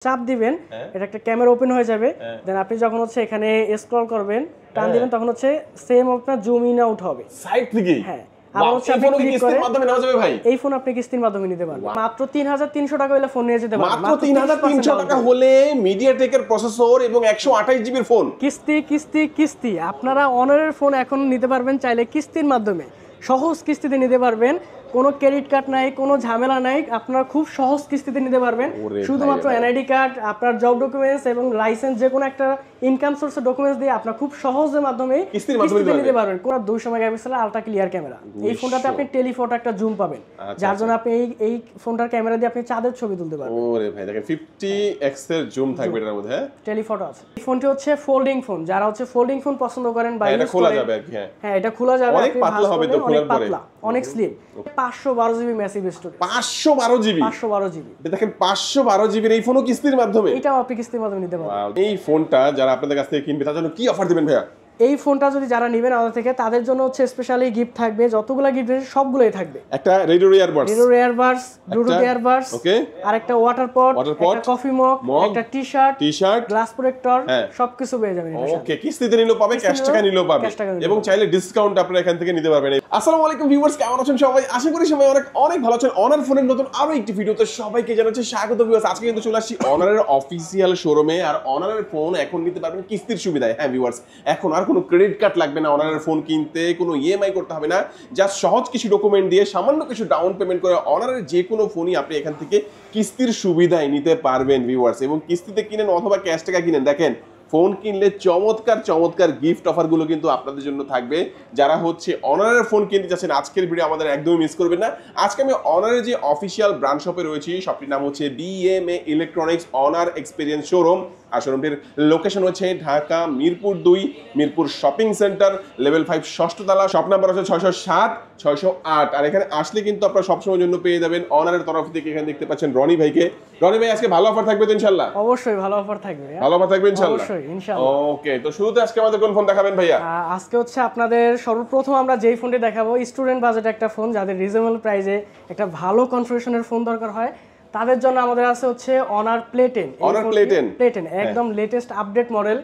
চাপ দিবেন, এটা একটা ক্যামেরা ওপেন হয়ে যাবে। দেন আপনি যখন হচ্ছে এখানে স্ক্রল করবেন, টান দিবেন, তখন হচ্ছে সেম আপনার জুম ইন আউট হবে সাইড থেকে। হ্যাঁ, আবার হচ্ছে আপনি কিস্তির মাধ্যমে নেওয়া যাবে ভাই। এই ফোন আপনি কিস্তির মাধ্যমে নিতে পারবেন। মাত্র ৩৩০০ টাকা হলে ফোন নিয়ে যেতে পারবেন। মাত্র ৩৩০০ টাকা হলে মিডিয়াটেকের প্রসেসর এবং 128 জিবির ফোন। কিস্তি কিস্তি কিস্তি। আপনারা অনারের ফোন এখন নিতে পারবেন চাইলে কিস্তির মাধ্যমে, সহজ কিস্তিতে নিতে পারবেন। কোনো ক্রেডিট কার্ড নাই, কোনো ঝামেলা নাই, আপনারা খুব সহজ কিস্তিতে নিতে পারবেন। শুধুমাত্র এনআইডি কার্ড, আপনার জব ডকুমেন্টস এবং লাইসেন্স, যে কোনো একটা ইনকাম সোর্সের ডকুমেন্টস দিয়ে আপনারা খুব সহজের মাধ্যমে কিস্তিতে নিতে পারবেন। কোন 200 মেগাপিক্সেলের আলট্রা ক্লিয়ার ক্যামেরা। এই ফোনটাতে আপনি টেলিফটো একটা জুম পাবেন, যার জন্য আপনি এই ফোনটার ক্যামেরা দিয়ে আপনি চাঁদের ছবি তুলতে পারবেন। ওরে ভাই দেখেন 50x এর জুম থাকবে এটার মধ্যে। হ্যাঁ, টেলিফটো আছে। এই ফোনটি হচ্ছে ফোল্ডিং ফোন, যারা হচ্ছে ফোল্ডিং ফোন পছন্দ করেন বা এটা খোলা যাবে আর কি। হ্যাঁ, এটা খোলা যাবে। অনেক পাতলা হবে তো খোলার পরে, অনেক slim. 512 GB massive storage. 512 GB. 512 GB. দেখেন 512 জিবির এই ফোনও কিস্তির মাধ্যমে। এটাও আপনি কিস্তির মাধ্যমে নিতে পারবেন। এই ফোনটা যারা আপনাদের কাছ থেকে কিনবে তার জন্য কি অফার দিবেন ভাইয়া? এই ফোনটা যদি যারা নেবেন আমাদের থেকে, তাদের জন্য হচ্ছে স্পেশালি গিফট থাকবে। যতগুলা গিফট আছে সবগুলোই থাকবে। একটা রেডিও ইয়ারবাডস, ব্লুটুথ ইয়ারবাডস, ওকে, আর একটা ওয়াটার পট, একটা কফি মগ, একটা টি-শার্ট, গ্লাস প্রোটেক্টর, সবকিছু পেয়ে যাবেন এর সাথে। ওকে, কিস্তিতে নিলেও পাবে, ক্যাশ টাকা নিলেও পাবে, এবং চাইলে ডিসকাউন্ট আপনারা এখান থেকে নিতে পারবেন। আসসালামু আলাইকুম ভিউয়ার্স, কেমন আছেন সবাই? আশা করি সবাই অনেক ভালো আছেন। অনার ফোনের নতুন আরো একটি ভিডিওতে সবাইকে জানাচ্ছি স্বাগত ভিউয়ার্স। আজকে কিন্তু চলে আসছি অনারের অফিসিয়াল শোরুমে। আর অনারের ফোন এখন নিতে পারবেন কিস্তির সুবিধায়। হ্যাঁ ভিউয়ার্স, এখন আর কোনো ক্রেডিট কার্ড লাগবে না অনারের ফোন কিনতে, কোনো ইএমআই করতে হবে না। জাস্ট সহজ কিছু ডকুমেন্ট দিয়ে সামান্য কিছু ডাউন পেমেন্ট করে অনারের যে কোনো ফোনই আপনি এখান থেকে কিস্তির সুবিধায় নিতে পারবেন ভিউয়ার্স। এবং কিস্তিতে কিনেন অথবা ক্যাশ টাকা কিনেন, দেখেন ফোন কিনলে চমৎকার গিফট অফারগুলো কিন্তু আপনাদের জন্য থাকবে। যারা হচ্ছে অনারের ফোন কিনতে চাচ্ছেন, আজকের ভিডিও আমাদের একদমই মিস করবেন না। আজকে আমি অনারের যে অফিসিয়াল ব্রাঞ্চ শপে রয়েছি, শপটির নাম হচ্ছে BMA electronics Honor experience showroom. আর শোরুমটির লোকেশন হচ্ছে Dhaka Mirpur 2, Mirpur shopping centre, level 5 ষষ্ঠ তলা। শপ নাম্বার হচ্ছে 607, 608। আর এখানে আসলে কিন্তু আপনারা সবসময়ের জন্য পেয়ে যাবেন অনারের তরফ থেকে। এখানে দেখতে পাচ্ছেন রনি ভাইকে। রনি ভাই, আজকে ভালো অফার থাকবে তো ইনশাআল্লাহ? অবশ্যই ভালো অফার থাকবে। ভালো অফার থাকবে ইনশাআল্লাহ? অবশ্যই ইনশাআল্লাহ। ওকে, তো শুরুতে আজকে আমাদের কোন ফোন দেখাবেন ভাইয়া? আজকে হচ্ছে আপনাদের সর্বপ্রথম আমরা যেই ফোনটি দেখাবো, স্টুডেন্ট বাজেট একটা ফোন, যাদের রিজনেবল প্রাইসে একটা ভালো কনফিগারেশনের ফোন দরকার হয়, তাদের জন্য আমাদের আছে হচ্ছে অনার প্লে 10। অনার প্লে 10 একদম লেটেস্ট আপডেট মডেল।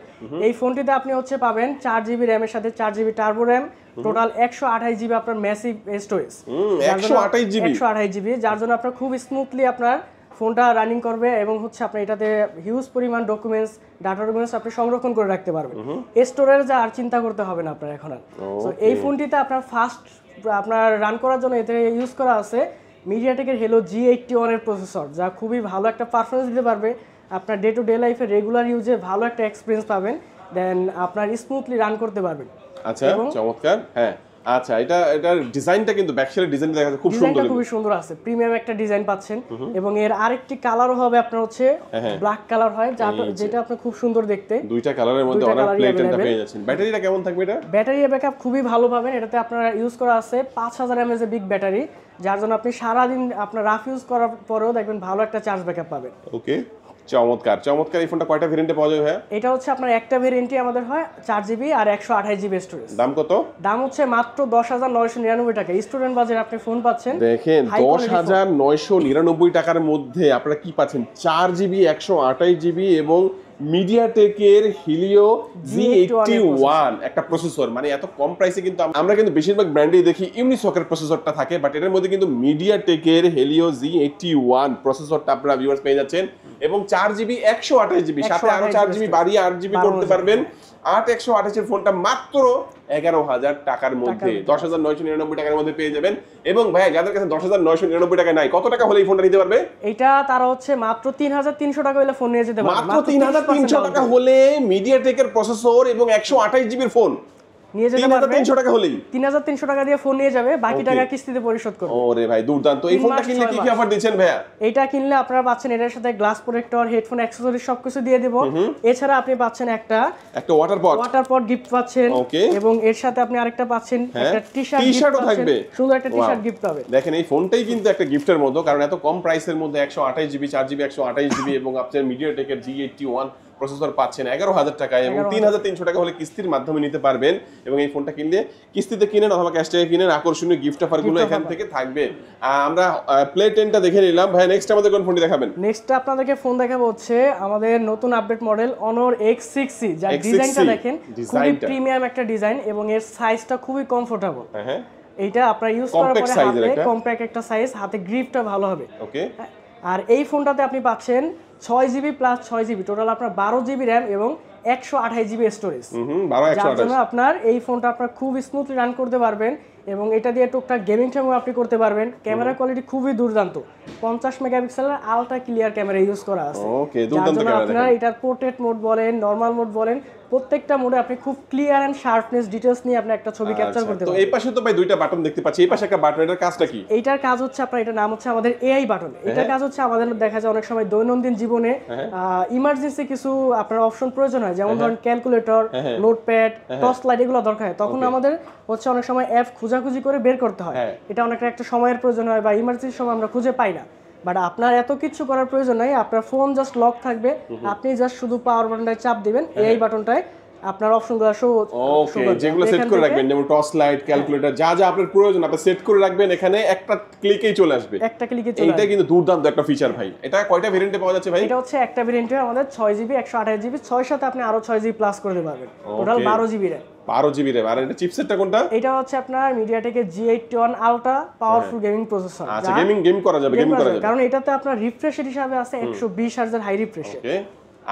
এই ফোনটিতে আপনি হচ্ছে পাবেন 4 জিবি র্যামের সাথে 4 GB turbo RAM, total 128 GB আপনার ম্যাসিভ স্টোরেজ। 128 জিবি, যার জন্য আপনার খুব স্মুথলি আপনার ফোনটা রানিং করবে। এবং হচ্ছে আপনার এটাতে হিউজ পরিমাণ ডকুমেন্টস, ডাটা ডকুমেন্টস আপনি সংরক্ষণ করে রাখতে পারবেন। স্টোরেজ আর চিন্তা করতে হবে না আপনার এখন আর। তো এই ফোনটিতে আপনার ফাস্ট আপনার রান করার জন্য এতে ইউজ করা আছে মিডিয়াটেকের হেলো G81 এর প্রসেসর, যা খুবই ভালো একটা পারফরমেন্স দিতে পারবে। আপনার ডে টু ডে লাইফে রেগুলার ইউজে ভালো একটা এক্সপিরিয়েন্স পাবেন, দেন আপনার স্মুথলি রান করতে পারবেন। আচ্ছা, চমৎকার। হ্যাঁ, আচ্ছা, এটার ডিজাইনটা কিন্তু ব্যাকসাইডের ডিজাইনটা দেখা যাচ্ছে খুব সুন্দর, খুবই সুন্দর আছে। প্রিমিয়াম একটা ডিজাইন পাচ্ছেন। এবং এর আরেকটি কালারও হবে আপনার হচ্ছে ব্ল্যাক কালার হয়, যেটা আপনার খুব সুন্দর দেখতে। দুইটা কালারের মধ্যে অনার প্লে 10টা পেয়ে যাচ্ছেন। ব্যাটারিটা কেমন থাকবে এটা? ব্যাটারি ব্যাকআপ খুবই ভালো পাবেন। এটাতে আপনারা ইউজ করা আছে 5000 mAh এর বিগ ব্যাটারি, যার জন্য আপনি সারা দিন আপনার রাফ ইউজ করার পরেও দেখবেন ভালো একটা চার্জ ব্যাকআপ পাবেন। ওকে, চমৎকার। এই ফোনটা কয়টা ভেরিয়েন্টে পাওয়া যাবে ভাই? এটা হচ্ছে আপনার একটা ভেরিয়েন্টই আমাদের হয় 4 জিবি আর 128 জিবি স্টোরেজ। দাম কত? দাম হচ্ছে মাত্র 10999 টাকা। স্টুডেন্ট বাজেট আপনি ফোন পাচ্ছেন। দেখেন 10999 টাকার মধ্যে আপনারা কি পাচ্ছেন? 4 জিবি 128 জিবি এবং মিডিয়াটেকের হিলিও G81 একটা প্রসেসর। মানে এত কম প্রাইসে কিন্তু আমরা কিন্তু বেশিরভাগ ব্র্যান্ডেই দেখি ইউনিসকের প্রসেসরটা থাকে, বাট এর মধ্যে কিন্তু মিডিয়াটেকের হিলিও G81 প্রসেসরটা আপনারা ভিউয়ার্স পেয়ে যাচ্ছেন। এবং 4 জিবি 128 জিবি, সাথে আরো 4 জিবি বাড়িয়ে 8 জিবি করতে পারবেন। 128 এর ফোনটা মাত্র 11000 টাকার মধ্যে, 10999 টাকার মধ্যে পেয়ে যাবেন। এবং ভাই, যাদের কাছে 10999 টাকা নাই, কত টাকা হলে এই ফোনটা নিতে পারবে? এটা তারা হচ্ছে মাত্র 3300 টাকা হলে ফোন নিয়ে যেতে পারবে। মাত্র 3300 টাকা হলে মিডিয়াটেকের প্রসেসর এবং 128 জিবির ফোন নিয়ে যেতে পারবে। 3300 টাকা হলেই 3300 টাকা দিয়ে ফোন নিয়ে যাবে, বাকি টাকা কিস্তিতে পরিশোধ করবে। ওরে ভাই, দুর্দান্ত। এই ফোনটা কিনলে কি অফার দিচ্ছেন ভাইয়া? এটা কিনলে আপনারা পাচ্ছেন এটার সাথে গ্লাস প্রোটেক্টর, হেডফোন, অ্যাকসেসরিজ সবকিছু দিয়ে দেব। এছাড়া আপনি পাচ্ছেন একটা ওয়াটার পট গিফট পাচ্ছেন। এবং এর সাথে আপনি আরেকটা পাচ্ছেন, একটা টি-শার্টও থাকবে। সুন্দর একটা টি-শার্ট গিফট পাবে। দেখেন এই ফোনটাই কিন্তু একটা গিফটের মতো, কারণ এত কম প্রাইসের মধ্যে 128 জিবি 4 জিবি 128 জিবি এবং আপনার মিডিয়াটেকের G81 প্রসেসর পাচ্ছেন 11,000 টাকায় এবং 3,300 টাকা হলে কিস্তির মাধ্যমে নিতে পারবেন। এবং এই ফোনটা কিনলে কিস্তিতে কিনেন অথবা ক্যাশ টাকায় কিনেন, আকর্ষণীয় গিফট অফারগুলো এখান থেকে থাকবে। আমরা প্লে 10টা দেখে নিলাম ভাই, নেক্সট আমাদের কোন ফোনটি দেখাবেন? নেক্সট আপনাদেরকে ফোন দেখাবো হচ্ছে আমাদের নতুন আপডেট মডেল Honor X6C, যার ডিজাইনটা দেখেন খুবই প্রিমিয়াম একটা ডিজাইন এবং এর সাইজটা খুবই কমফোর্টেবল। হ্যাঁ, এইটা আপনারা ইউজ করার পরে হাতে কম্প্যাক্ট একটা সাইজ, হাতে গ্রিপটা ভালো হবে। ওকে, আর এই ফোনটাতে আপনি পাচ্ছেন 6GB প্লাস 6GB, টোটাল আপনার 12GB র্যাম এবং 128GB স্টোরেজ। যার জন্য আপনার এই ফোনটা আপনার খুব স্মুথলি রান করতে পারবেন এবং এটা দিয়ে টুকটাক গেমিং টাইমও আপনি করতে পারবেন। ক্যামেরা কোয়ালিটি খুবই দুর্দান্ত, 50 মেগাপিক্সেলের আলট্রা ক্লিয়ার ক্যামেরা ইউজ করা আছে। ওকে, দুর্দান্ত ক্যামেরা। আপনারা এটার পোর্ট্রেট মোড বলেন, নরমাল মোড বলেন, প্রত্যেকটা মোডে আপনি খুব ক্লিয়ার এন্ড শার্পনেস ডিটেইলস নিয়ে আপনি একটা ছবি ক্যাপচার করতে পারবেন। তো এই পাশে তো ভাই দুইটা বাটন দেখতে পাচ্ছি, এই পাশে একটা বাটন, এটার কাজটা কি? এইটার কাজ হচ্ছে আপনার, এটার নাম হচ্ছে আমাদের এআই বাটন। এটার কাজ হচ্ছে আমাদের দেখা যায় অনেক সময় দৈনন্দিন জীবনে ইমার্জেন্সি কিছু আপনার অপশন প্রয়োজন হয়, যেমন ধরুন ক্যালকুলেটর, নোটপ্যাড, টর্চ লাইট, এগুলো দরকার হয়। তখন আমাদের হচ্ছে অনেক সময় অ্যাপ খোঁজাখুঁজি করে বের করতে হয়, এটা অনেকটা একটা সময়ের প্রয়োজন হয় বা ইমার্জেন্সির সময় আমরা খুঁজে পাই না। বাট আপনার এত কিছু করার প্রয়োজন নাই, আপনার ফোন জাস্ট লক থাকবে, আপনি জাস্ট শুধু পাওয়ার বাটনটায় চাপ দিবেন, এই বাটনটায় আপনার অপশনগুলো শো। ওকে, যেগুলো সেট করে রাখবেন, যেমন টর্চ লাইট, ক্যালকুলেটর, যা যা আপনার প্রয়োজন আপনি সেট করে রাখবেন, এখানে একটা ক্লিকেই চলে আসবে। একটা ক্লিকে চলে আসবে। এটা কিন্তু দুর্দান্ত একটা ফিচার ভাই। এটা কয়টা ভেরিয়েন্টে পাওয়া যাচ্ছে ভাই? এটা হচ্ছে একটা ভেরিয়েন্টে আমাদের 6GB 128GB, 6 সাথে আপনি আরো 6GB প্লাস করতে পারবেন, total 12GB RAM. 12GB RAM. আর এটা চিপসেটটা কোনটা? এটা হচ্ছে আপনার MediaTek G81 ultra powerful gaming processor. আচ্ছা, গেমিং করা যাবে, কারণ এটাতে আপনার রিফ্রেশ রেট হিসাবে আছে 120 হার্জের হাই রিফ্রেশ। ওকে,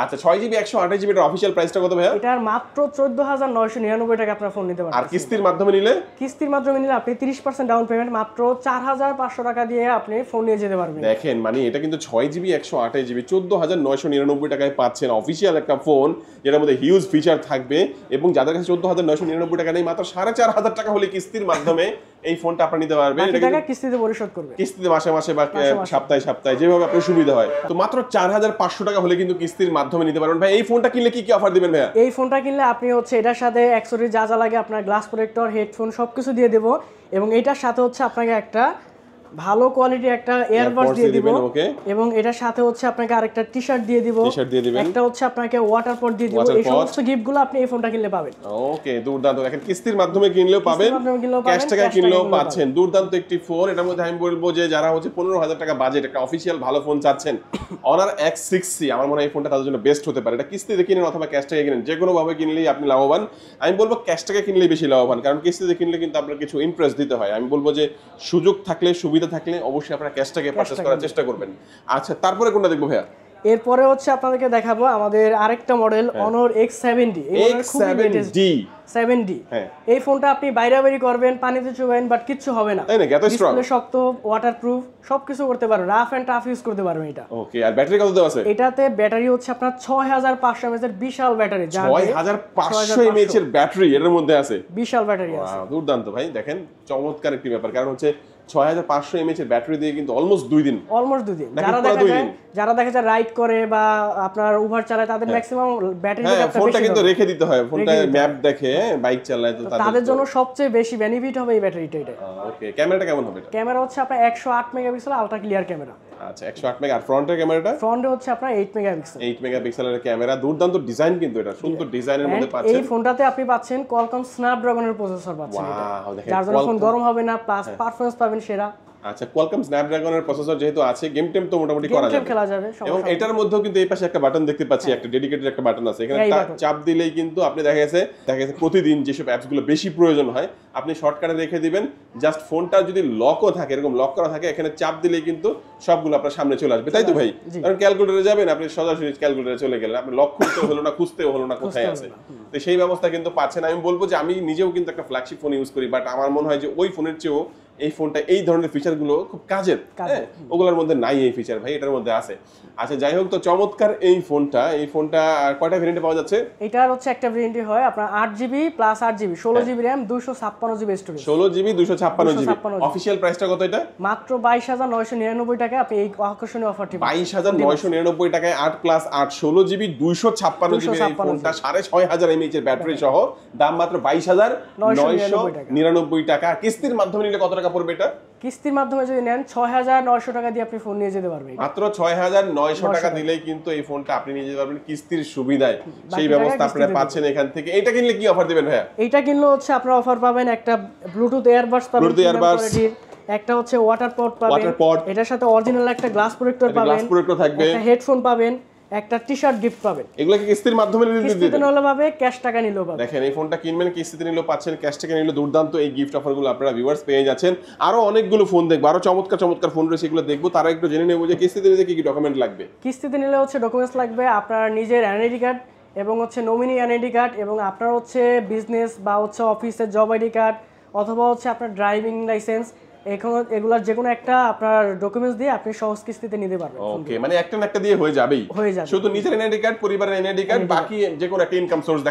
আচ্ছা 6GB 128GB এর অফিশিয়াল প্রাইসটা কত ভাইয়া? এটার মাত্র 14,999 টাকা আপনার ফোন নিতে পারবেন। আর কিস্তির মাধ্যমে নিলে? কিস্তির মাধ্যমে নিলে আপনি 30% ডাউন পেমেন্ট, মাত্র 4,500 টাকা দিয়ে আপনি ফোন নিয়ে যেতে পারবেন। দেখেন, মানে এটা কিন্তু 6GB 128GB 14,999 টাকায় পাচ্ছেন অফিশিয়াল একটা ফোন, যেটার মধ্যে হিউজ ফিচার থাকবে। এবং যাদের কাছে 14,999 টাকা নেই, মাত্র 4,500 টাকা হলে কিস্তির মাধ্যমে এই ফোনটা আপনি নিতে পারবেন। এটা টাকা কিস্তিতে পরিশোধ করবে, কিস্তিতে মাসে মাসে বা সপ্তাহে সপ্তাহে, যেভাবে আপনার সুবিধা হয়। তো মাত্র 4,500 টাকা হলে কিন্তু কিস্তির মাধ্যমে নিতে পারবেন। ভাই, এই ফোনটা কিনলে কি কি অফার দিবেন ভাইয়া? এই ফোনটা কিনলে আপনি হচ্ছে এটার সাথে অ্যাকসেসরি যা যা লাগে, আপনার গ্লাস প্রোটেক্টর, হেডফোন সবকিছু দিয়ে দেব। এবং এটার সাথে হচ্ছে আপনাকে একটা ভালো কোয়ালিটি একটা এয়ারবাডস দিয়ে দিব। এবং এটার সাথে হচ্ছে আপনাকে আরেকটা টি-শার্ট দিয়ে দিব, একটা হচ্ছে আপনাকে ওয়াটার পট দিয়ে দিব। এই সমস্ত গিফটগুলো আপনি এই ফোনটা কিনলে পাবেন। ওকে, দুর্দান্ত। দেখেন, কিস্তির মাধ্যমে কিনলেও পাবেন, ক্যাশ টাকায় কিনলেও পাচ্ছেন। দুর্দান্ত একটি ফোন। এটার মধ্যে আমি বলবো যে যারা হচ্ছে 15,000 টাকা বাজেট একটা অফিশিয়াল ভালো ফোন চাচ্ছেন, Honor X6C আমার মনে হয় এই ফোনটা তাদের জন্য বেস্ট হতে পারে। এটা কিস্তিতে কিনেন অথবা ক্যাশ টাকায় কিনেন, যে কোনো ভাবে কিনলেই আপনি লাভবান। আমি বলবো ক্যাশ টাকায় কিনলেই বেশি লাভবান, কারণ কিস্তিতে কিনলে কিন্তু আপনার কিছু ইন্টারেস্ট দিতে হয়। আমি বলবো যে সুযোগ থাকলে, সুবিধা থাকলে অবশ্যই আপনারা ক্যাশ টাকায় পারচেজ করার চেষ্টা করবেন। আচ্ছা, তারপরে কোনটা দেখবো ভাইয়া? এরপরে হচ্ছে আপনাদেরকে দেখাবো আমাদের আরেকটা মডেল Honor X7D। X7D এই ফোনটা আপনি বাইরে করবেন, পানিতে চুবাইন, বাট কিচ্ছু হবে না। ডিসপ্লে শক্ত, ওয়াটারপ্রুফ, সবকিছু করতে পারবেন, রাফ এন্ড টাফ ইউজ করতে পারবেন এটা। ওকে, আর ব্যাটারি কত দেওয়া আছে? এটাতে ব্যাটারি হচ্ছে আপনার 6500 mAh এর বিশাল ব্যাটারি। 6500 mAh এর ব্যাটারি এর মধ্যে আছে, বিশাল ব্যাটারি আছে। দুর্দান্ত ভাই। দেখেন, চমৎকার একটি ব্যাপার, কারণ হচ্ছে 6500 mAh এর ব্যাটারি দিয়ে কিন্তু অলমোস্ট 2 দিন। যারা দেখা যায় রাইড করে বা আপনার উবার চালায়, তাদের ম্যাক্সিমাম ব্যাটারি ব্যাকআপটা ফোনটা কিন্তু রেখে দিতে হয়, ফোনটা ম্যাপ দেখে বাইক চালায়, তো তাদের জন্য সবচেয়ে বেশি বেনিফিট হবে এই ব্যাটারিটা। এটা ওকে, ক্যামেরাটা কেমন হবে? ক্যামেরা হচ্ছে আপনার 108 মেগাপিক্সেল আলট্রা ক্লিয়ার ক্যামেরা। আচ্ছা, 108 মেগা। আর ফ্রন্টের ক্যামেরাটা? ফ্রন্টে হচ্ছে আপনার 8 মেগাপিক্সেল। 8 মেগাপিক্সেলের ক্যামেরা, দুর্দান্ত ডিজাইন কিন্তু এটা, সুন্দর ডিজাইনের মধ্যে পাচ্ছেন। এই ফোনটাতে আপনি পাচ্ছেন Qualcomm Snapdragon-এর প্রসেসর পাচ্ছেন এটা, যার জন্য ফোন গরম হবে না, প্লাস পারফরম্যান্স পাবেন সেরা। আচ্ছা, Qualcomm Snapdragon-এর প্রসেসর যেহেতু আছে, গেম টেম তো মোটামুটি করা যাবে। এবং এটার মধ্যেও কিন্তু এই পাশে একটা বাটন দেখতে পাচ্ছি, একটা ডেডিকেটেড একটা বাটন আছে। এখানে চাপ দিলেই কিন্তু আপনি দেখা গেছে প্রতিদিন যেসব অ্যাপস গুলো বেশি প্রয়োজন হয় আপনি শর্টকাটে রেখে দিবেন। জাস্ট ফোনটা যদি লকও থাকে, এরকম লক করা থাকে, এখানে চাপ দিলেই কিন্তু সবগুলো আপনার সামনে চলে আসবে, তাই তো ভাই? কারণ ক্যালকুলেটরে যাবেন, আপনি সরাসরি ক্যালকুলেটরে চলে গেলেন, আপনি লক খুলতেও হলো না, খুঁজতেও হলো না কোথায় আছে। তো সেই ব্যবস্থা কিন্তু পাচ্ছেন। আমি বলবো যে আমি নিজেও কিন্তু একটা ফ্ল্যাগশিপ ফোন ইউজ করি, বাট আমার মনে হয় যে ওই ফোনের চেয়েও এই ফোনটা এই ধরনের ফিচার গুলো খুব কাজের, ওগুলোর মধ্যে নাই এই ফিচার ভাই, এটার মধ্যে আছে। আচ্ছা, যাই হোক, তো চমৎকার এই ফোনটা কয়টা ভেরিয়েন্টে পাওয়া যাচ্ছে? এটার হচ্ছে একটা ভেরিয়েন্টে হয় আপনার 8GB plus 8GB 16GB RAM 256GB storage. 16GB 256GB। Official প্রাইসটা কত এটা? মাত্র 22,999 টাকায় আপনি এই আকর্ষণীয় অফারটি 22,999 টাকায় 8 প্লাস 8 16GB 256GB এই ফোনটা 6500 mAh এর ব্যাটারি সহ দাম মাত্র 22,999 টাকা। কিস্তির মাধ্যমে নিলে কত টাকা পড়বে এটা? কিস্তির মাধ্যমে যদি নেন ৬৯০০ টাকা দিয়ে আপনি ফোন নিয়ে যেতে পারবেন। মাত্র ৬৯০০ টাকা দিলেই কিন্তু এই ফোনটা আপনি নিয়ে যেতে পারবেন কিস্তির সুবিধায়। সেই ব্যবস্থা আপনারা পাচ্ছেন এখান থেকে। এটা কিনলে কি অফার দিবেন ভাইয়া? এটা কিনলে হচ্ছে আপনারা অফার পাবেন, একটা ব্লুটুথ এয়ারবাডস পাবেন, ব্লুটুথ এয়ারবাডস, একটা হচ্ছে ওয়াটার পট পাবেন, এটার সাথে অরিজিনাল একটা গ্লাস প্রোটেক্টর পাবেন, গ্লাস প্রোটেক্টর থাকবে, একটা হেডফোন পাবেন, একটা টি-শার্ট গিফট পাবেন। এগুলো কি কিস্তির মাধ্যমে দিতে দিবেন? কিস্তিতে নিলে পাবে, ক্যাশ টাকা নিলেও পাবে। দেখেন এই ফোনটা কিনবেন, কিস্তিতে নিলেও পাচ্ছেন, ক্যাশ টাকা নিলেও দুর্দান্ত এই গিফট অফারগুলো আপনারা ভিউয়ার্স পেয়ে যাচ্ছেন। আরো অনেকগুলো ফোন দেখবো, আরো চমৎকার চমৎকার ফোন রয়েছে, এগুলো দেখবো। তারা একটু জেনে নেবো যে কিস্তিতে নিতে কি কি ডকুমেন্ট লাগবে। কিস্তিতে নিলে হচ্ছে ডকুমেন্টস লাগবে আপনার নিজের এনআইডি কার্ড এবং হচ্ছে নমিনি এনআইডি কার্ড, এবং আপনার হচ্ছে বিজনেস বা হচ্ছে অফিসের জব আইডি কার্ড, অথবা হচ্ছে আপনার ড্রাইভিং লাইসেন্স, এগুলার যে কোনো একটা আপনার ডকুমেন্টস দিয়ে আপনি সহজ কিস্তিতে নিতে পারবেন। ওকে, মানে একটা না একটা দিয়ে হয়ে যাবে। শুধু নিজের এনআইডি কার্ড, পরিবারের এনআইডি কার্ড, বাকি যে কোনো একটা ইনকাম সোর্স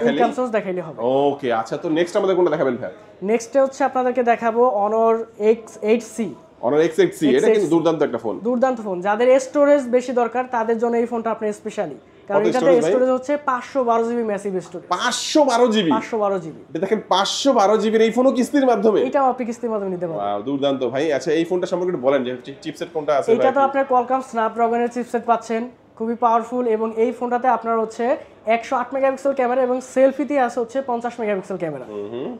দেখাইলে হবে। ওকে, আচ্ছা, তো নেক্সট আমাদের কোনটা দেখাবেন ভাই? নেক্সট হচ্ছে আপনাদেরকে দেখাবো Honor X8C। Honor X8C, এটা কিন্তু দুর্দান্ত একটা ফোন। দুর্দান্ত ফোন, যাদের স্টোরেজ বেশি দরকার তাদের জন্য এই ফোনটা আপনি স্পেশালি, কারণ এটাতে স্টোরেজ হচ্ছে 512 GB massive storage. 512 GB? 512 GB. দেখেন 512 জিবির এই ফোনও কিস্তির মাধ্যমে? এটাও আপনি কিস্তির মাধ্যমে নিতে পারবেন। ওয়াও, দুর্দান্ত ভাই। আচ্ছা, এই ফোনটা সম্পর্কে একটু বলেন যে চিপসেট কোনটা আছে? এটা তো আপনার Qualcomm Snapdragon চিপসেট পাচ্ছেন, খুবই পাওয়ারফুল, এবং এই ফোনটাতে আপনার হচ্ছে 108 মেগাপিক্সেল ক্যামেরা এবং সেলফিতে আছে হচ্ছে 50 মেগাপিক্সেল ক্যামেরা।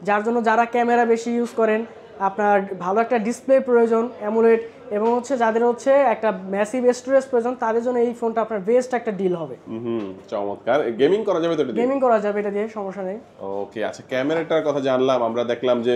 যার জন্য যারা ক্যামেরা বেশি ইউজ করেন, আপনার ভালো একটা ডিসপ্লে প্রয়োজন অ্যামোলেড, এবং হচ্ছে যাদের হচ্ছে একটা ম্যাসিভ স্টোরেজ প্রয়োজন, তাদের জন্য এই ফোনটা আপনার বেস্ট একটা ডিল হবে। চমৎকার। গেমিং করা যাবে তো এটা দিয়ে? গেমিং করা যাবে এটা দিয়ে, সমস্যা নেই। ওকে, আচ্ছা, ক্যামেরাটার কথা জানলাম, আমরা দেখলাম যে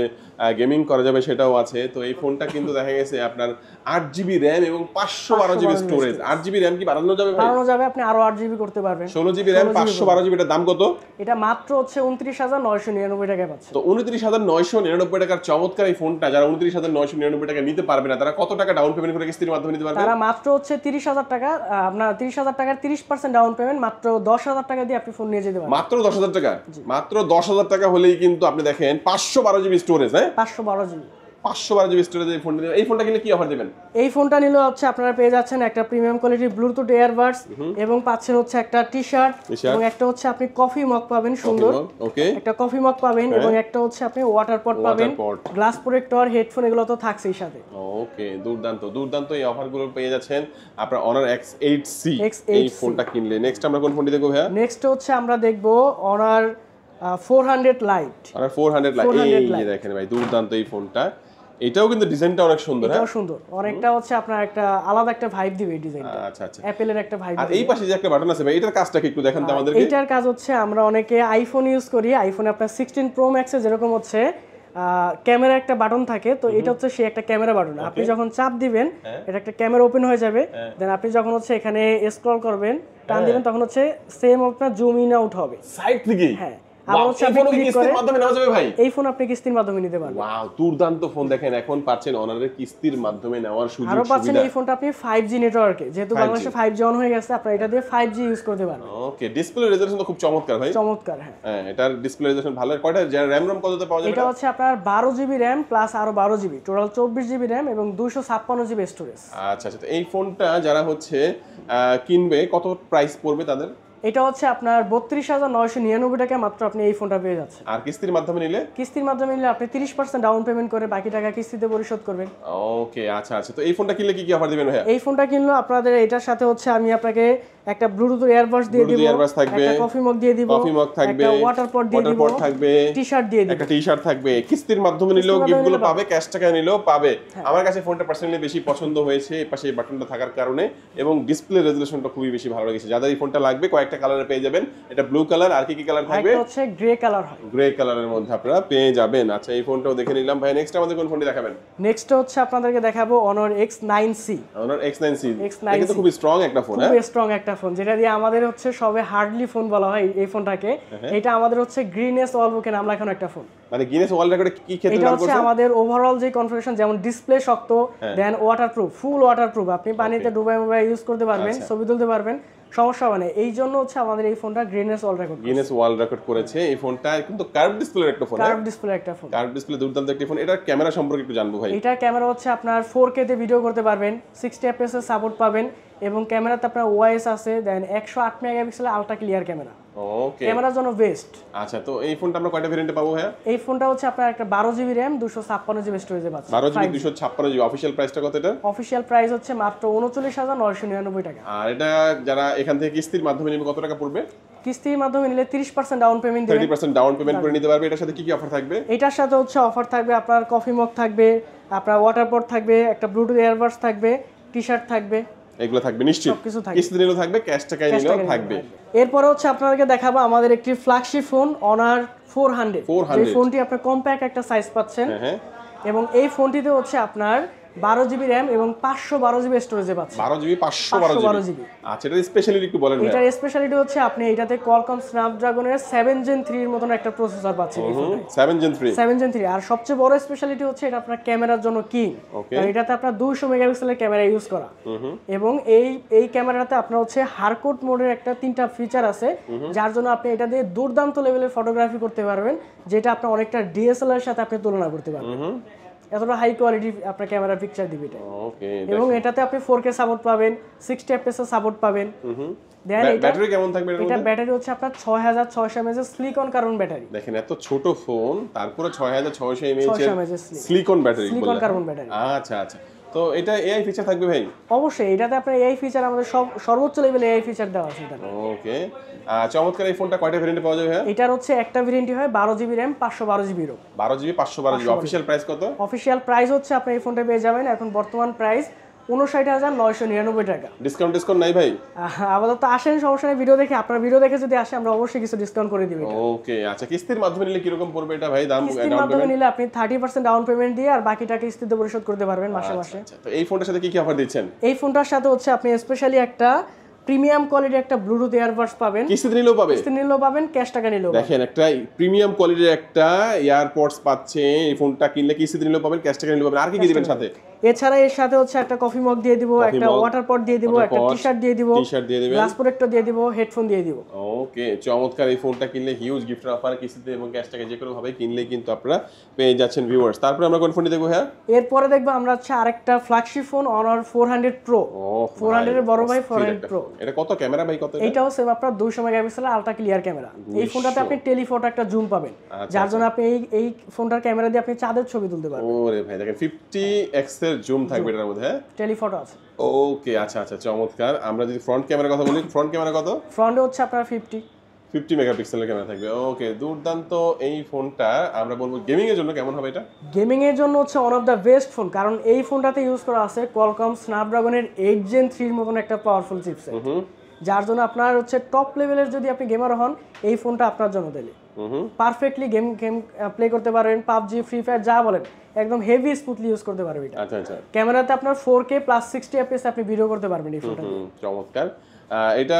গেমিং করা যাবে সেটাও আছে। তো এই ফোনটা কিন্তু দেখা গেছে আপনার 8 জিবি র্যাম এবং 512 জিবি স্টোরেজ। 8 জিবি র্যাম কি বাড়ানো যাবে ভাই? বাড়ানো যাবে, আপনি আরো 8 জিবি করতে পারবেন। 16 জিবি র্যাম 512 জিবি, এটার দাম কত? এটা মাত্র হচ্ছে 29999 টাকায় পাচ্ছেন। তো 29999 টাকার চমৎকার এই ফোনটা যারা 29999 টাকা নিতে পারবে না, তারা কত টাকা ডাউন পেমেন্ট করে কিস্তির মাধ্যমে নিতে পারবে? তারা মাত্র হচ্ছে 30000 টাকা, আপনার 30000 টাকার 30% ডাউন পেমেন্ট, মাত্র 10000 টাকা দিয়ে আপনি ফোন নিয়ে যেতে পারবেন। মাত্র 10000 টাকা? মাত্র 10000 টাকা হলেই কিন্তু আপনি দেখেন 512 জিবি স্টোরেজ। হ্যাঁ, 512 জিবি। 512 জিবি স্টোরেজ এই ফোনটা। এই ফোনটা কিনলে কি অফার দিবেন? এই ফোনটা নিলে হচ্ছে আপনারা পেয়ে যাচ্ছেন একটা প্রিমিয়াম কোয়ালিটির ব্লুটুথ এয়ারবাডস, এবং পাচ্ছেন হচ্ছে একটা টি-শার্ট, এবং একটা হচ্ছে আপনি কফি মগ পাবেন, সুন্দর ওকে, একটা কফি মগ পাবেন, এবং একটা হচ্ছে আপনি ওয়াটার পট পাবেন, গ্লাস প্রোটেক্টর, হেডফোন, এগুলো তো থাকছেই সাথে। ওকে, দুর্দান্ত দুর্দান্ত এই অফারগুলো পেয়ে যাচ্ছেন আপনারা Honor X8C এই ফোনটা কিনলে। নেক্সট আমরা কোন ফোনটি দেখব ভাইয়া? নেক্সট হচ্ছে আমরা দেখব Honor 400 Lite। Honor 400 Lite, এই দেখেন ভাই, দুর্দান্ত এই ফোনটা। এটাও কিন্তু ডিজাইনটা অনেক সুন্দর। হ্যাঁ, এটাও সুন্দর, অনেকটা হচ্ছে আপনার একটা আলাদা একটা ভাইব দিবে এই ডিজাইনটা। আচ্ছা আচ্ছা, অ্যাপলের একটা ভাইব। আর এই পাশে যে একটা বাটন আছে ভাই, এটার কাজটা কি একটু দেখান তো আমাদেরকে। এটার কাজ হচ্ছে, আমরা অনেকে আইফোন ইউজ করি, আইফোনে আপনার 16 প্রো ম্যাক্সে যেরকম হচ্ছে ক্যামেরা একটা বাটন থাকে, তো এটা হচ্ছে সেই একটা ক্যামেরা বাটন। আপনি যখন চাপ দিবেন এটা একটা ক্যামেরা ওপেন হয়ে যাবে, দেন আপনি যখন হচ্ছে এখানে স্ক্রল করবেন, টান দিবেন, তখন হচ্ছে সেম আপনার জুম ইন আউট হবে সাইড থেকে। হ্যাঁ, এই ফোন আপনি কিস্তির মাধ্যমে নিতে পারবেন। ওয়াও, দুর্দান্ত ফোন। দেখেন এখন পাচ্ছেন অনারের কিস্তির মাধ্যমে নেওয়ার সুযোগ সুবিধা। আরো পাচ্ছেন এই ফোনটা আপনি 5G নেটওয়ার্কে, যেহেতু বাংলাদেশে 5G অন হয়ে গেছে, আপনি এটা দিয়ে 5G ইউজ করতে পারবেন। ওকে, ডিসপ্লে রেজোলিউশন তো খুব চমৎকার ভাই। চমৎকার, হ্যাঁ। হ্যাঁ, এটার ডিসপ্লে রেজোলিউশন ভালো। কয়টা র‍্যাম রম কততে পাওয়া যাবে? এটা হচ্ছে আপনার 12 জিবি র‍্যাম প্লাস আরো 12 জিবি, টোটাল 24 জিবি র‍্যাম এবং 256 জিবি স্টোরেজ। আচ্ছা আচ্ছা, এই ফোনটা যারা হচ্ছে কিনবে কত প্রাইস পড়বে তাদের? এটা হচ্ছে আপনার 32999 টাকা মাত্র আপনি এই ফোনটা পেয়ে যাচ্ছেন। আর কিস্তির মাধ্যমে নিলে? কিস্তির মাধ্যমে নিলে আপনি 30% ডাউন পেমেন্ট করে বাকি টাকা কিস্তিতে পরিশোধ করবেন। ওকে, আচ্ছা আচ্ছা, তো এই ফোনটা কিনলে কি কি অফার দিবেন ভাইয়া? এই ফোনটা কিনলে আপনাদের এটার সাথে হচ্ছে আমি আপনাকে একটা ব্লুটুথ এয়ারবাডস দিয়ে দিব, একটা কফি মগ দিয়ে দিব, একটা ওয়াটার পট দিয়ে দিব, টি-শার্ট দিয়ে দিব, একটা টি-শার্ট থাকবে। কিস্তির মাধ্যমে নিলেও গিফটগুলো পাবে, ক্যাশ টাকা নিলেও পাবে। আমার কাছে ফোনটা পার্সোনালি বেশি পছন্দ হয়েছে এই পাশে এই বাটনটা থাকার কারণে, এবং ডিসপ্লে রেজোলিউশনটা খুবই বেশি ভালো লেগেছে। যাদের এই ফোনটা লাগবে কয়েকটা কালারে পেয়ে যাবেন। এটা ব্লু কালার, আর কি কি কালার থাকবে? এটা হচ্ছে গ্রে কালার হয়, গ্রে কালারের মধ্যে আপনারা পেয়ে যাবেন। আচ্ছা, এই ফোনটাও দেখে নিলাম ভাই। নেক্সট আমাদের কোন ফোনটি দেখাবেন? নেক্সট হচ্ছে আপনাদেরকে দেখাবো Honor X9C। Honor X9C, এটা কিন্তু খুব স্ট্রং একটা ফোন। খুব স্ট্রং একটা ফোন, যেটা দিয়ে আমাদের হচ্ছে সবে হার্ডলি ফোন বলা হয় এই ফোনটাকে। এটা আমাদের হচ্ছে গ্রিনেস ওয়াল বুকে নাম লেখানো একটা ফোন। মানে গিনেস ওয়ার্ল্ড রেকর্ডে কি ক্ষেত্রে নাম করছে? এটা হচ্ছে আমাদের ওভারঅল যে কনফিগারেশন, যেমন ডিসপ্লে শক্ত, দেন ওয়াটারপ্রুফ, ফুল ওয়াটারপ্রুফ, আপনি পানিতে ডুবাই মোবাইল ইউজ করতে পারবেন, ছবি তুলতে পারবেন, সমস্যা হবে না। এই জন্য হচ্ছে আমাদের এই ফোনটা গিনেস ওয়ার্ল্ড রেকর্ড করেছে। এই ফোনটা কিন্তু কার্ভ ডিসপ্লের একটা ফোন। কার্ভ ডিসপ্লে একটা ফোন, কার্ভ ডিসপ্লে দুর্দান্ত একটা ফোন। এটার ক্যামেরা সম্পর্কে একটু জানবো ভাই। এটা ক্যামেরা হচ্ছে আপনার 4K তে ভিডিও করতে পারবেন, 60 fps এর সাপোর্ট পাবেন, এবং ক্যামেরাতে আপনার ওআইএস আছে, দেন 108 মেগাপিক্সেলের আলট্রা ক্লিয়ার ক্যামেরা। ওকে, ক্যামেরার জন্য বেস্ট। আচ্ছা, তো এই ফোনটা আমরা কয়টা ভেরিয়েন্টে পাবো ভাইয়া? এই ফোনটা হচ্ছে আপনার একটা 12GB RAM 256GB স্টোরেজে পাচ্ছেন। 12GB 256GB। অফিশিয়াল প্রাইসটা কত এটা? অফিশিয়াল প্রাইস হচ্ছে মাত্র 39,999 টাকা। আর এটা যারা এখান থেকে কিস্তির মাধ্যমে নেবে কত টাকা পড়বে? কিস্তির মাধ্যমে নিলে 30% ডাউন পেমেন্ট দিবেন। 30% ডাউন পেমেন্ট করে নিতে পারবে। এটার সাথে কি কি অফার থাকবে? এটার সাথে হচ্ছে অফার থাকবে আপনার কফি মগ থাকবে, আপনার ওয়াটার পট থাকবে, একটা ব্লুটুথ ইয়ারবাডস থাকবে, টি-শার্ট থাকবে, এগুলো থাকবে নিশ্চিত। সবকিছু থাকবে। কিস্তি নিলেও থাকবে, ক্যাশ টাকায় নিলেও থাকবে। এরপর হচ্ছে আপনাদেরকে দেখাবো আমাদের একটি ফ্ল্যাগশিপ ফোন অনার 400। এই ফোনটি আপনার কম্প্যাক্ট একটা সাইজ পাচ্ছেন, এবং এই ফোনটিতে হচ্ছে আপনার 12GB RAM এবং 512GB স্টোরেজে পাচ্ছেন। 12GB 512GB। আচ্ছা, এটার স্পেশালিটি একটু বলেন। এটার স্পেশালিটি হচ্ছে আপনি এটাতে Qualcomm Snapdragon-এর 7 Gen 3 এর মতন একটা প্রসেসর পাচ্ছেন এই ফোনে। 7 Gen 3। 7 Gen 3। আর সবচেয়ে বড় স্পেশালিটি হচ্ছে এটা আপনার ক্যামেরার জন্য কিং। এটাতে আপনার 200 মেগাপিক্সেলের ক্যামেরা ইউজ করা, এবং এই ক্যামেরাতে আপনার হচ্ছে হারকোড মোডের একটা 3টা ফিচার আছে, যার জন্য আপনি এটা দিয়ে দুর্দান্ত লেভেলের ফটোগ্রাফি করতে পারবেন, যেটা আপনি অনেকটা ডিএসএলআর এর সাথে আপনি তুলনা করতে পারবেন। এতটা হাই কোয়ালিটি আপনার ক্যামেরা পিকচার দিবে এটা। ওকে, এবং এটাতে আপনি 4K সাপোর্ট পাবেন, 60 fps এর সাপোর্ট পাবেন। দেন ব্যাটারি কেমন থাকবে এর মধ্যে? এটা ব্যাটারি হচ্ছে আপনার 6600 mAh এর সিলিকন কার্বন ব্যাটারি। দেখেন এত ছোট ফোন, তারপরে 6600 mAh এর silicon silicon battery. Silicon carbon battery. আচ্ছা আচ্ছা, তো এটা এআই ফিচার থাকবে ভাই? অবশ্যই এটাতে আপনার এআই ফিচার, আমাদের সর্বোচ্চ লেভেলে এআই ফিচার দেওয়া আছে এটাতে। ওকে, চমৎকার। এই ফোনটা কয়টা ভেরিয়েন্টে পাওয়া যাবে? এটার হচ্ছে একটা ভেরিয়েন্টই হয় 12GB RAM 512GB ROM। 12GB 512GB। Official price কত? অফিশিয়াল প্রাইস হচ্ছে আপনি এই ফোনটা পেয়ে যাবেন এখন বর্তমান প্রাইস 59,999 টাকা। ডিসকাউন্ট নাই ভাই? আপাতত আসেন, সমস্যা নেই, ভিডিও দেখে, আপনার ভিডিও দেখে যদি আসে আমরা অবশ্যই কিছু ডিসকাউন্ট করে দিব। ওকে, আচ্ছা, কিস্তির মাধ্যমে নিলে কি রকম পড়বে এটা ভাই? দাম কিস্তির মাধ্যমে নিলে আপনি 30% ডাউন পেমেন্ট দিয়ে আর বাকি টাকা কিস্তিতে পরিশোধ করতে পারবেন মাসে মাসে। আচ্ছা, তো এই ফোনটার সাথে কি কি অফার দিচ্ছেন? এই ফোনটার সাথে হচ্ছে আপনি স্পেশালি একটা প্রিমিয়াম কোয়ালিটির একটা ব্লুটুথ ইয়ারবাডস পাবেন। কিস্তিতে নিলেও পাবেন, ক্যাশ টাকা নিলেও পাবেন। দেখেন, একটা প্রিমিয়াম কোয়ালিটির একটা ইয়ারপডস পাচ্ছেন। এই ফোনটা কিনলে কিস্তিতে নিলেও পাবেন, ক্যাশ টাকা নিলেও পাবেন। আর কি কি দিবেন সাথে? এছাড়া এর সাথে হচ্ছে একটা কফি মগ দিয়ে দিব, একটা ওয়াটার পট দিয়ে দিব, একটা টি-শার্ট দিয়ে দিব, গ্লাস প্রোটেক্টর দিয়ে দিব, হেডফোন দিয়ে দিব। ওকে, চমৎকার। এই ফোনটা কিনলে হিউজ গিফটের অফার কিস্তিতে এবং ক্যাশ টাকা যে কোনো ভাবে কিনলে কিন্তু আপনারা পেয়ে যাচ্ছেন ভিউয়ার্স। তারপরে আমরা কোন ফোনটি দেখবো? হ্যাঁ, এরপরে দেখবো আমরা হচ্ছে আরেকটা ফ্ল্যাগশিপ ফোন অনার 400 Pro। 400 এর বড় ভাই 400 Pro। এটা কত ক্যামেরা ভাই? কত? এটাও সেম আপনার 200 মেগাপিক্সেলের আলট্রা ক্লিয়ার ক্যামেরা। এই ফোনটাতে আপনি টেলিফটো একটা জুম পাবেন, যার জন্য আপনি এই ফোনটার ক্যামেরা দিয়ে আপনি চাঁদের ছবি তুলতে পারবেন। ওরে ভাই, দেখেন 50x এর জুম থাকবে এটার মধ্যে। হ্যাঁ, টেলিফটো আছে। ওকে, আচ্ছা আচ্ছা, চমৎকার। আমরা যদি ফ্রন্ট ক্যামেরার কথা বলি, ফ্রন্ট ক্যামেরা কত? ফ্রন্টে হচ্ছে আপনার 50 মেগাপিক্সেলের ক্যামেরা থাকবে। ওকে, দুর্দান্ত। এই ফোনটা আমরা বলবো গেমিং এর জন্য কেমন হবে? এটা গেমিং এর জন্য হচ্ছে one of the best phone, কারণ এই ফোনটাতে ইউজ করা আছে Qualcomm Snapdragon-এর 8 Gen 3 এর মতন একটা পাওয়ারফুল চিপসেট, যার জন্য আপনার হচ্ছে টপ লেভেলের যদি আপনি গেমার হন এই ফোনটা আপনার জন্য দিলে পারফেক্টলি গেম প্লে করতে পারবেন। পাবজি, ফ্রি ফায়ার যা বলেন একদম হেভি স্মুথলি ইউজ করতে পারবেন এটা। আচ্ছা আচ্ছা, ক্যামেরাতে আপনার 4K প্লাস 60 fps আপনি ভিডিও করতে পারবেন এই ফোনটা। চমৎকার। এটা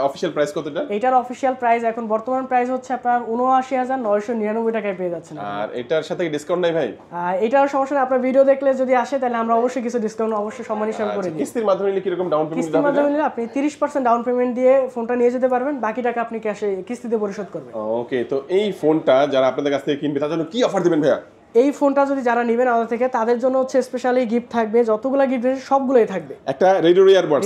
অফিশিয়াল প্রাইস কত? এটার অফিশিয়াল প্রাইস এখন বর্তমান প্রাইস হচ্ছে আপনার 79,999 টাকায় পেয়ে যাচ্ছেন। আর এটার সাথে কি ডিসকাউন্ট নাই ভাই? এটার সমস্যা নেই, আপনার ভিডিও দেখলে যদি আসে তাহলে আমরা অবশ্যই কিছু ডিসকাউন্ট অবশ্যই সম্মানী হিসাবে করে দিই। কিস্তির মাধ্যমে নিলে কি রকম ডাউন পেমেন্ট দিতে হবে? কিস্তির মাধ্যমে নিলে আপনি 30% ডাউন পেমেন্ট দিয়ে ফোনটা নিয়ে যেতে পারবেন, বাকি টাকা আপনি ক্যাশে কিস্তিতে পরিশোধ করবেন। ওকে, তো এই ফোনটা যারা আপনাদের কাছ থেকে কিনবে তার জন্য কি অফার দিবেন ভাইয়া? এই ফোনটা যদি যারা নেবেন আমাদের থেকে তাদের জন্য হচ্ছে স্পেশালি গিফট থাকবে, যতগুলো গিফট আছে সবগুলোই থাকবে। একটা রেডিও ইয়ারবাডস,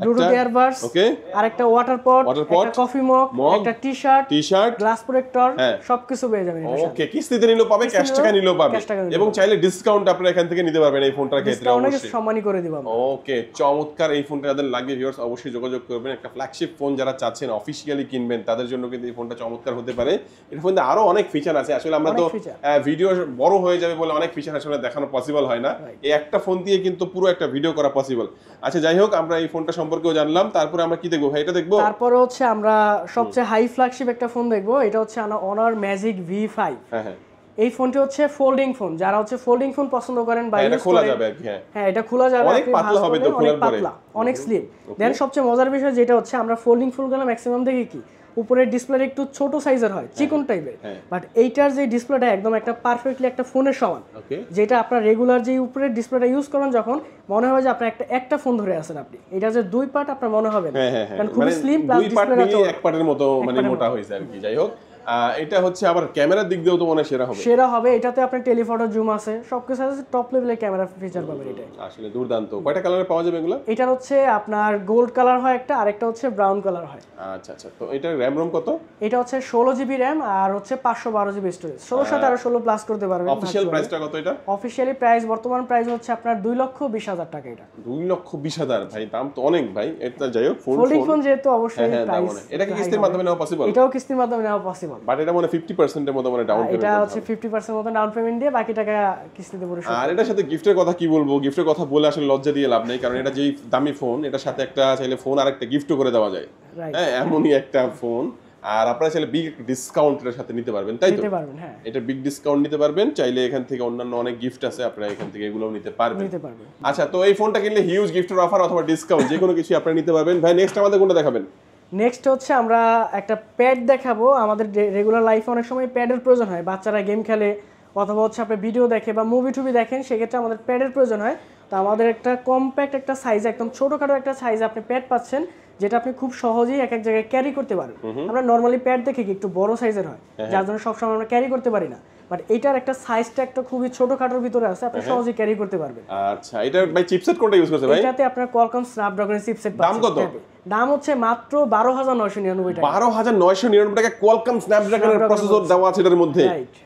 ব্লুটুথ ইয়ারবাডস, ওকে, আর একটা ওয়াটার পট, একটা কফি মগ, একটা টি-শার্ট, গ্লাস প্রোটেক্টর, সবকিছু পেয়ে যাবেন। ওকে, কিস্তিতে নিলেও পাবে, ক্যাশ টাকা নিলেও পাবে, এবং চাইলে ডিসকাউন্ট আপনারা এখান থেকে নিতে পারবেন এই ফোনটার ক্ষেত্রে। অবশ্যই সম্মানই করে দিব আমরা। ওকে, চমৎকার। এই ফোনটা যাদের লাগবে ভিউয়ার্স অবশ্যই যোগাযোগ করবেন। একটা ফ্ল্যাগশিপ ফোন যারা চাচ্ছেন অফিশিয়ালি কিনবেন তাদের জন্য কিন্তু এই ফোনটা চমৎকার হতে পারে। এর ফোনে আরো অনেক ফিচার আছে, আসলে আমরা তো ভিডিও বড় হয়ে যাবে বলে অনেক ফিচার আসলে দেখানো পসিবল হয় না। এই একটা ফোন দিয়ে কিন্তু পুরো একটা ভিডিও করা পসিবল। আচ্ছা, যাই হোক, আমরা এই ফোনটা সম্পর্কেও জানলাম। তারপরে আমরা কি দেখবো ভাই? এটা দেখবো। তারপরে হচ্ছে আমরা সবচেয়ে হাই ফ্ল্যাগশিপ একটা ফোন দেখবো, এটা হচ্ছে অনার ম্যাজিক V5। হ্যাঁ, এই ফোনটি হচ্ছে ফোল্ডিং ফোন, যারা হচ্ছে ফোল্ডিং ফোন পছন্দ করেন বা এটা খোলা যাবে আর কি। হ্যাঁ, এটা খোলা যাবে, অনেক পাতলা হবে তো খোলার পরে, অনেক স্লিম। দেন সবচেয়ে মজার বিষয় যেটা হচ্ছে আমরা ফোল্ডিং ফোনগুলো ম্যাক্সিমাম দেখি কি উপরের ডিসপ্লেটা একটু ছোট সাইজের হয়, চিকন টাইপের, বাট এইটার যে ডিসপ্লেটা একদম একটা পারফেক্টলি একটা ফোনের সমান, যেটা আপনার রেগুলার যে উপরের ডিসপ্লেটা ইউজ করেন যখন মনে হয় যে আপনি একটা ফোন ধরে আছেন আপনি। এটা যে দুই পার্ট আপনার মনে হবে না, কারণ খুব স্লিম প্লাস ডিসপ্লেটা এক পার্টের মতো মানে মোটা হয়েছে আর কি। যাই হোক, এটা হচ্ছে আবার ক্যামেরার দিক দিয়েও তো মনে হয় সেরা হবে। এটাতে আপনার টেলিফটো জুম আছে, সবকিছু আছে, টপ লেভেলের ক্যামেরা ফিচার পাবেন এটা। আসলে দুর্দান্ত। কয়টা কালারে পাওয়া যাবে এগুলো? এটা হচ্ছে আপনার গোল্ড কালার হয় একটা, আরেকটা হচ্ছে ব্রাউন কালার হয়। আচ্ছা। তো এটার RAM ROM কত? এটা হচ্ছে 16 জিবি RAM আর হচ্ছে 512 জিবি স্টোরেজ। 16 সাথে আরো 16 প্লাস করতে পারবেন। অফিশিয়াল প্রাইসটা কত এটা? অফিশিয়ালি প্রাইস বর্তমান প্রাইস হচ্ছে আপনার 2,20,000 টাকা এটা। 2,20,000 ভাই, দাম তো অনেক ভাই। এটা যাই হোক, ফোল্ডিং ফোন যেহেতু অবশ্যই প্রাইস। এটা কি কিস্তির মাধ্যমে নেওয়া পসিবল? এটাও কিস্তির মাধ্যমে নেওয়া পসিবল। বাট এটা মানে 50% এর মতো মানে ডাউন পেমেন্ট। এটা হচ্ছে 50% মতো ডাউন পেমেন্ট দিয়ে বাকি টাকা কিস্তিতে পরিশোধ। আর এটার সাথে গিফটের কথা কি বলবো? গিফটের কথা বলে আসলে লজ্জা দিয়ে লাভ নেই, কারণ এটা যেই দামি ফোন, এটার সাথে একটা চাইলে ফোন আর একটা গিফটও করে দেওয়া যায়। হ্যাঁ, এমনই একটা ফোন। আর আপনারা চাইলে বিগ ডিসকাউন্ট এর সাথে নিতে পারবেন, তাই তো? নিতে পারবেন, হ্যাঁ। এটা বিগ ডিসকাউন্ট নিতে পারবেন। চাইলে এখান থেকে অন্যান্য অনেক গিফট আছে, আপনারা এখান থেকে এগুলোও নিতে পারবেন। আচ্ছা, তো এই ফোনটা কিনলে হিউজ গিফটের অফার অথবা ডিসকাউন্ট যে কোনো কিছু আপনারা নিতে পারবেন। ভাই নেক্সট আমাদের কোনটা দেখাবেন? নেক্সট হচ্ছে আমরা একটা প্যাড দেখাবো। আমাদের রেগুলার লাইফে অনেক সময় প্যাডের প্রয়োজন হয়, বাচ্চারা গেম খেলে অথবা হচ্ছে আপনি ভিডিও দেখে বা মুভি টুভি দেখেন, সেক্ষেত্রে আমাদের প্যাডের প্রয়োজন হয়। তো আমাদের একটা কম্প্যাক্ট একটা সাইজ, একদম ছোটখাটো একটা সাইজে আপনি প্যাড পাচ্ছেন, যেটা আপনি খুব সহজেই এক এক জায়গায় ক্যারি করতে পারেন। আমরা নর্মালি প্যাড দেখে কি একটু বড় সাইজের হয়, যার জন্য সবসময় আমরা ক্যারি করতে পারি না। বাট এটার একটা সাইজটা একটা খুবই ছোটখাটোর ভিতরে আছে, আপনি সহজেই ক্যারি করতে পারবেন। আচ্ছা, এটার ভাই চিপসেট কোনটা ইউজ করছে ভাই? এটাতে আপনার Qualcomm Snapdragon চিপসেট পাচ্ছেন। দাম কত? দাম হচ্ছে মাত্র 12,999 টাকা। 12,999 টাকা Qualcomm Snapdragon এর প্রসেসর দেওয়া আছে এর মধ্যে।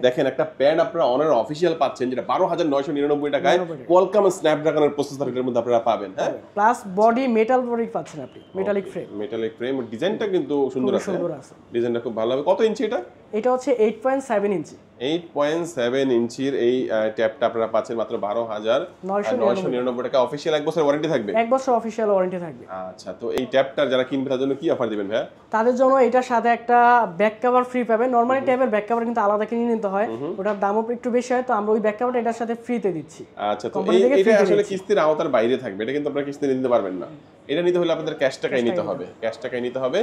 দেখেন, একটা প্যাড আপনারা অনার অফিশিয়াল পাচ্ছেন, যেটা 12,999 টাকায় Qualcomm Snapdragon এর প্রসেসর এর মধ্যে আপনারা পাবেন। হ্যাঁ, প্লাস বডি মেটাল বডি পাচ্ছেন আপনি, মেটালিক ফ্রেম। ডিজাইনটা কিন্তু সুন্দর আছে। ডিজাইনটা খুব ভালো হবে। কত ইঞ্চি এটা? এটা হচ্ছে 8.7 ইঞ্চি। 8.7 ইঞ্চির এই ট্যাবটা আপনারা পাচ্ছেন মাত্র 12,999 টাকা। অফিশিয়াল 1 বছর ওয়ারেন্টি থাকবে। 1 বছর অফিশিয়াল ওয়ারেন্টি থাকবে। আচ্ছা, তো এই ট্যাবটা যারা কিনবে তাদের জন্য কি অফার দিবেন ভাই? তাদের জন্য এটার সাথে একটা ব্যাক কভার ফ্রি পাবেন। নরমালি ট্যাবের ব্যাক কভার কিন্তু আলাদা কিনে নিতে হয়, ওটার দামও একটু বেশি হয়। তো আমরা ওই ব্যাক কভারটা এটার সাথে ফ্রিতে দিচ্ছি। আচ্ছা, তো এটা আসলে কিস্তির আওতার বাইরে থাকবে, এটা কিন্তু আপনারা কিস্তিতে নিতে পারবেন না। এটা নিতে হলে আপনাদের ক্যাশ টাকায় নিতে হবে।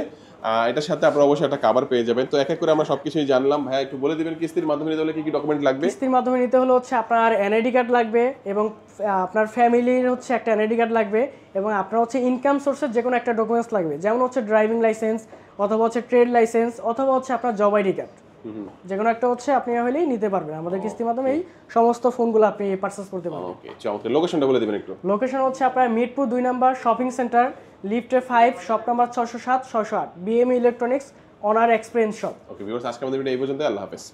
এটার সাথে আপনারা অবশ্যই একটা কভার পেয়ে যাবেন। তো এক এক করে আমরা সবকিছুই জানলাম। ভাই একটু বলে দিবেন কিস্তির মাধ্যমে নিতে হলে কি কি ডকুমেন্ট লাগবে? কিস্তির মাধ্যমে নিতে হলে হচ্ছে আপনার এনআইডি কার্ড লাগবে, এবং আপনার ফ্যামিলির হচ্ছে একটা এনআইডি কার্ড লাগবে, এবং আপনার হচ্ছে ইনকাম সোর্সের যে কোনো একটা ডকুমেন্টস লাগবে, যেমন হচ্ছে ড্রাইভিং লাইসেন্স অথবা হচ্ছে ট্রেড লাইসেন্স অথবা হচ্ছে আপনার জব আইডি কার্ড। যে কোনো একটা হচ্ছে আপনি হলেই নিতে পারবেন। আমাদের কিস্তির মাধ্যমে এই সমস্ত ফোনগুলো আপনি পারচেজ করতে পারবেন। ওকে, চমৎকার। লোকেশনটা বলে দিবেন একটু। লোকেশন হচ্ছে আপনার মিরপুর 2 নাম্বার শপিং সেন্টার, লিফটে 5, shop number 607 608, BME electronics, honour experience shop. Okay viewers, আজকে আমাদের ভিডিও এই পর্যন্ত। আল্লাহ হাফেজ।